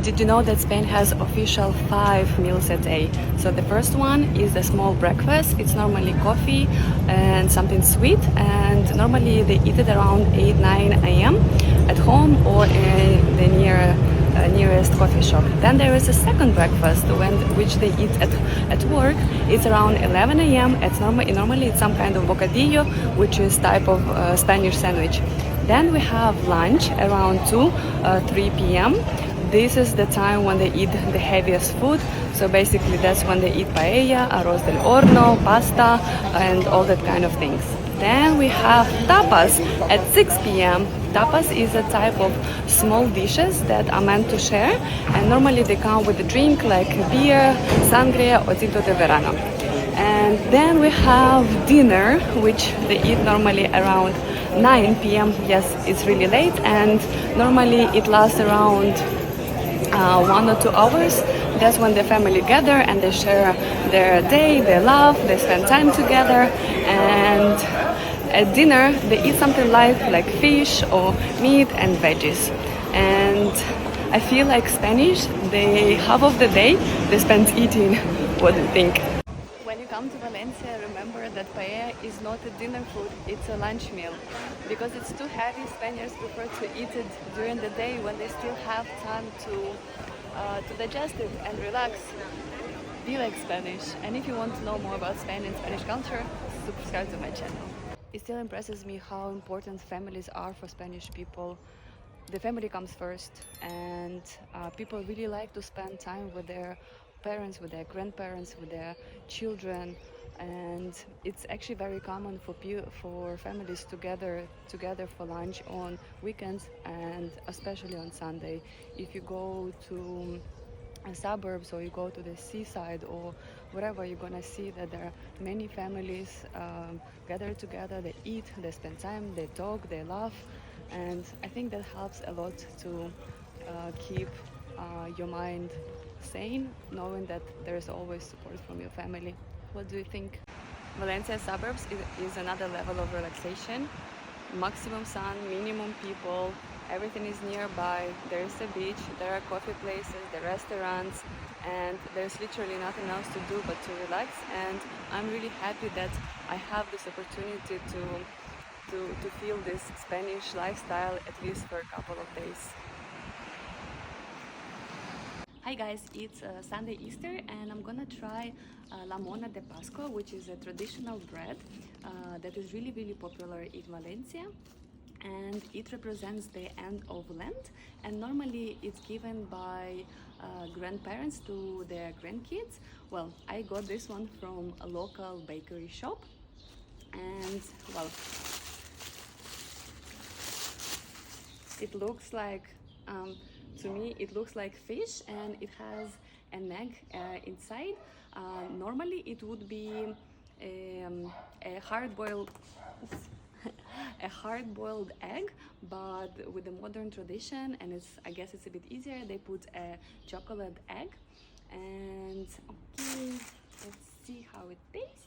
Did you know that Spain has official 5 meals a day? So the first one is a small breakfast. It's normally coffee and something sweet, and normally they eat it around 8-9 a.m. at home or in the nearest coffee shop. Then there is a second breakfast which they eat at work. It's around 11 a.m. Normally it's some kind of bocadillo, which is type of Spanish sandwich. Then we have lunch around 3 p.m. This is the time when they eat the heaviest food. So basically that's when they eat paella, arroz del horno, pasta, and all that kind of things. Then we have tapas at 6 p.m. Tapas is a type of small dishes that are meant to share, and normally they come with a drink like beer, sangria, or tinto de verano. And then we have dinner, which they eat normally around 9 p.m. Yes, it's really late, and normally it lasts around 1 or 2 hours. That's when the family gather and they share their day, their love, they spend time together. And at dinner they eat something like fish or meat and veggies. And I feel like Spanish, they half of the day they spend eating. What do you think? When you come to Valencia, remember that paella is not a dinner food, it's a lunch meal. Because it's too heavy, Spaniards prefer to eat it during the day when they still have time to digest it and relax. Be like Spanish. And if you want to know more about Spain and Spanish culture, subscribe to my channel. It still impresses me how important families are for Spanish people. The family comes first, and people really like to spend time with their parents, with their grandparents, with their children, and it's actually very common for families to gather together for lunch on weekends and especially on Sunday. If you go to suburbs or you go to the seaside or wherever, you're gonna see that there are many families gather together, they eat, they spend time, they talk, they laugh, and I think that helps a lot to keep your mind sane, knowing that there is always support from your family. What do you think? Valencia suburbs is another level of relaxation. Maximum sun, minimum people, everything is nearby. There is a beach, there are coffee places, the restaurants, and there's literally nothing else to do but to relax. And I'm really happy that I have this opportunity to feel this Spanish lifestyle at least for a couple of days. Hi guys, it's Sunday Easter, and I'm gonna try la mona de Pascua, which is a traditional bread that is really popular in Valencia, and it represents the end of Lent, and normally it's given by grandparents to their grandkids. Well, I got this one from a local bakery shop, and well, it looks like to me it looks like fish, and it has an egg inside. Normally it would be a hard-boiled egg, but with the modern tradition, and I guess it's a bit easier, they put a chocolate egg. And okay, let's see how it tastes.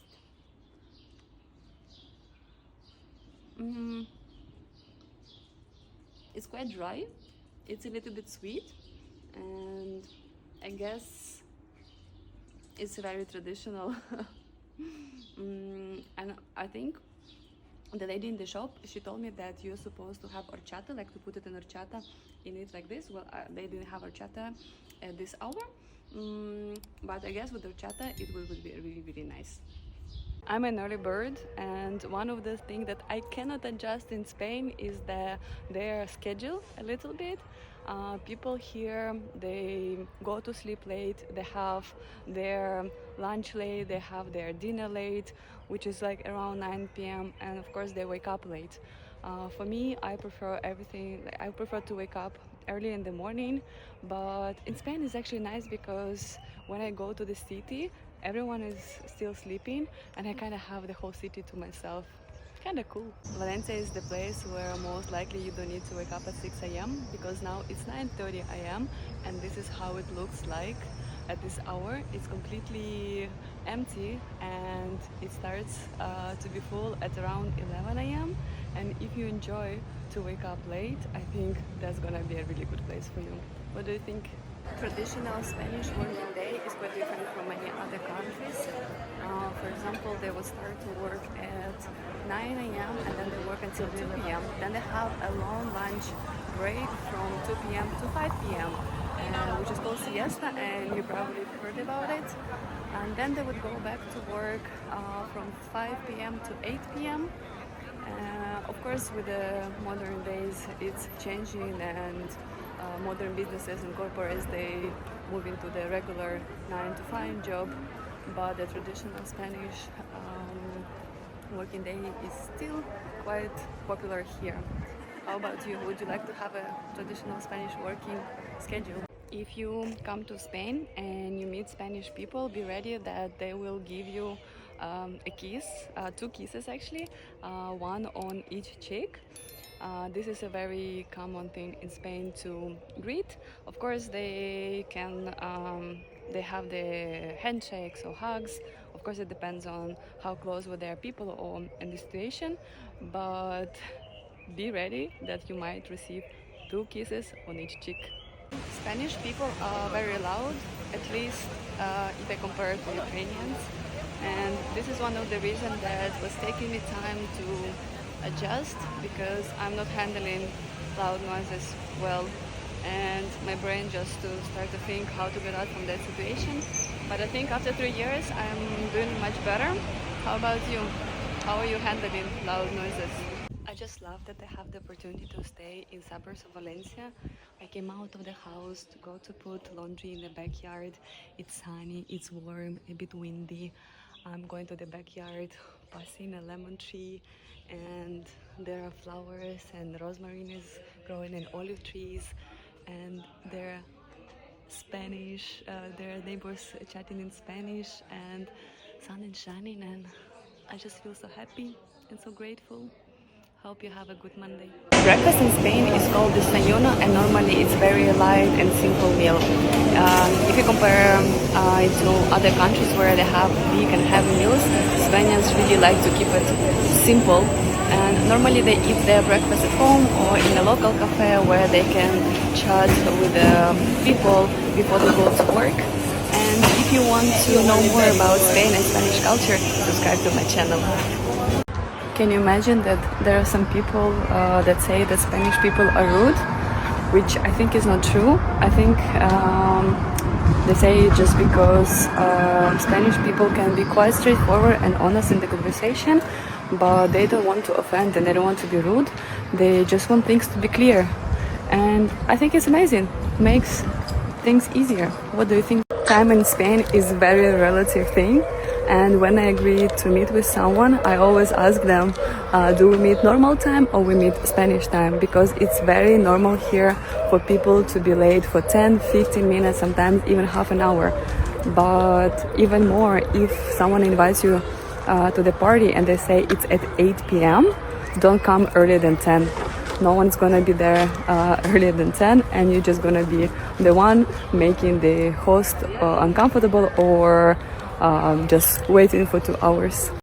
It's quite dry, it's a little bit sweet, and I guess it's very traditional. And I think the lady in the shop, she told me that you're supposed to have horchata, like to put it in horchata in it like this. Well, they didn't have horchata at this hour, but I guess with horchata it would be really nice. I'm an early bird, and one of the things that I cannot adjust in Spain is their schedule a little bit. People here, they go to sleep late, they have their lunch late, they have their dinner late, which is like around 9 p.m. and of course they wake up late. For me, I prefer to wake up early in the morning, but in Spain it's actually nice because when I go to the city, everyone is still sleeping and I kind of have the whole city to myself. Kind of cool. Valencia is the place where most likely you don't need to wake up at 6 a.m. because now it's 9:30 a.m. and this is how it looks like at this hour. It's completely empty and it starts to be full at around 11 a.m. and if you enjoy to wake up late, I think that's gonna be a really good place for you. What do you think? Traditional Spanish working day is quite different from many other countries. For example, they will start to work at 9 a.m. and then they work until 2 p.m. Then they have a long lunch break from 2 p.m. to 5 p.m. Which is called siesta, and you probably heard about it. And then they would go back to work from 5 p.m. to 8 p.m. Of course, with the modern days, it's changing, and modern businesses and corporates, they move into the regular 9 to 5 job, but the traditional Spanish working day is still quite popular here. How about you? Would you like to have a traditional Spanish working schedule? If you come to Spain and you meet Spanish people, be ready that they will give you a kiss, two kisses actually, one on each cheek. This is a very common thing in Spain to greet. Of course, they have the handshakes or hugs. Of course, it depends on how close with their people or in the situation, but be ready that you might receive two kisses on each cheek. Spanish people are very loud, at least if I compare to Ukrainians. And this is one of the reasons that was taking me time to adjust, because I'm not handling loud noises well. And my brain just to start to think how to get out from that situation. But I think after 3 years, I'm doing much better. How about you? How are you handling loud noises? I just love that I have the opportunity to stay in suburbs of Valencia. I came out of the house to go to put laundry in the backyard. It's sunny, it's warm, a bit windy. I'm going to the backyard, passing a lemon tree, and there are flowers, and rosemary is growing, and olive trees, and there are Spanish, there are neighbors chatting in Spanish, and sun is shining, and I just feel so happy and so grateful. Hope you have a good Monday. Breakfast in Spain is called desayuno, and normally it's very light and simple meal. If you compare it to other countries where they have big and heavy meals, Spaniards really like to keep it simple. And normally they eat their breakfast at home or in a local cafe where they can chat with the people before they go to work. And if you want to know more about Spain and Spanish culture, subscribe to my channel. Can you imagine that there are some people that say that Spanish people are rude, which I think is not true. I think they say it just because Spanish people can be quite straightforward and honest in the conversation, but they don't want to offend and they don't want to be rude. They just want things to be clear. And I think it's amazing. It makes things easier. What do you think? Time in Spain is a very relative thing. And when I agree to meet with someone, I always ask them, do we meet normal time or we meet Spanish time? Because it's very normal here for people to be late for 10, 15 minutes, sometimes even half an hour. But even more, if someone invites you to the party and they say it's at 8 p.m., don't come earlier than 10. No one's gonna be there earlier than 10, and you're just gonna be the one making the host uncomfortable or just waiting for 2 hours.